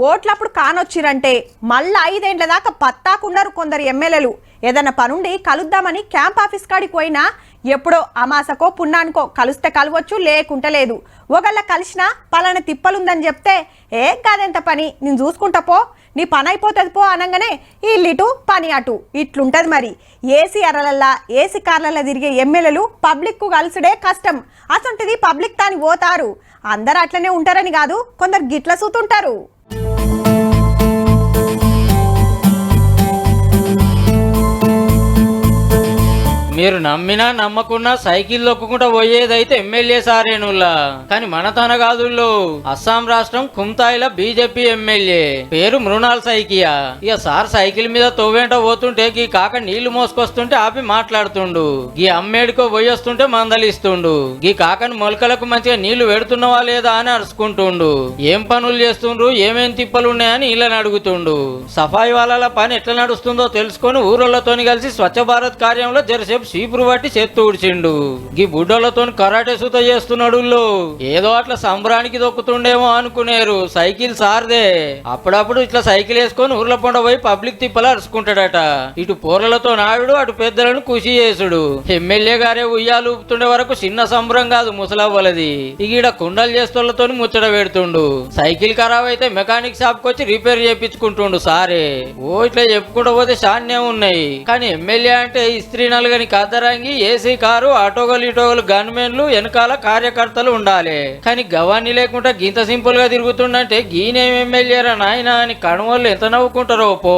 ఓట్లప్పుడు కానొచ్చిరంటే మళ్ళీ 5 ఏళ్ల దాకా పత్తాకున్నారు కొందరు ఎమ్మెల్యేలు. ఏదన్నా పనుండి కలుద్దామని క్యాంప్ ఆఫీస్ కాడికి పోయినా ఎప్పుడో అమాసకో పున్నానికో కలుస్తే కలవచ్చు, లేకుంటే లేదు. ఒకళ్ళ కలిసినా పలానా తిప్పలుందని చెప్తే కాదెంత పని నేను చూసుకుంటా పో, నీ పని అయిపోతుంది పో అనగానే ఇల్లిటు పని అటు ఇట్లుంటది. మరి ఏసీ అరలల్లా ఏసీ కార్లల్లో తిరిగే ఎమ్మెల్యేలు పబ్లిక్కు కలుసుడే కష్టం. అసంటిది పబ్లిక్ తాని పోతారు. అందరు అట్లనే ఉంటారని కాదు, కొందరు గిట్ల సూతుంటారు. మీరు నమ్మినా నమ్మకున్నా సైకిల్ దొక్కుకుంటా పోయేదైతే ఎమ్మెల్యే సారేనుల్లా. కానీ మన తనగాదుల్లో అస్సాం రాష్ట్రం కుంతాయిల బీజేపీ ఎమ్మెల్యే పేరు మృణాల్ సైకియా. ఇక సార్ సైకిల్ మీద తోవేంట పోతుంటే గీ కాక నీళ్లు మోసుకొస్తుంటే ఆపి మాట్లాడుతుండు. గీ అమ్మేడికో పోయొస్తుంటే మందలిస్తుండు. గీ కాకని మొలకలకు మంచిగా నీళ్లు పెడుతున్నావా లేదా అని అరుచుకుంటుండు. ఏం పనులు చేస్తుండ్రు, ఏమేం తిప్పలున్నాయని వీళ్ళని అడుగుతుండు. సఫాయి వాళ్ళ పని ఎట్లా నడుస్తుందో తెలుసుకొని ఊరోళ్లతోని కలిసి స్వచ్ఛ భారత్ కార్యంలో జరసేపు చీపురు పట్టి చేత్తు ఊడ్చిండు. గీ బుడ్డలతో కరాటే సూత చేస్తున్నాడు. ఏదో అట్లా సంబరానికి దొక్కుతుండేమో అనుకునేరు. సైకిల్ సార్దే. అప్పుడప్పుడు ఇట్లా సైకిల్ వేసుకొని ఊర్ల పొండ పోయి పబ్లిక్ తిప్పలా అరుచుకుంటాడట. ఇటు పోరలతో నాయుడు, అటు పెద్దలను ఖుషి చేసుడు. ఎమ్మెల్యే గారే ఉయ్యాలు ఊపుతుండే వరకు చిన్న సంబరం కాదు ముసలవ్వలది. ఈడ కుండలు చేస్తోళ్లతో ముచ్చట పెడుతుండు. సైకిల్ ఖరాబ్ అయితే మెకానిక్ షాప్ కి వచ్చి రిపేర్ చేయించుకుంటుండు సారే. ఓ ఇట్లా చెప్పుకుంటూ పోతే శాన్నే ఉన్నాయి. కానీ ఎమ్మెల్యే అంటే ఇస్త్రీ నలుగని కద్దరంగి, ఏసీ కారు, ఆటోగలు ఇటోగలు గన్మెన్లు, వెనకాల కార్యకర్తలు ఉండాలి. కానీ గవాన్ని లేకుండా గింత సింపుల్ గా తిరుగుతుండంటే గీనేం ఎమ్మెల్యేరా నాయన అని కణవాళ్ళు ఎంత నవ్వుకుంటారో పో.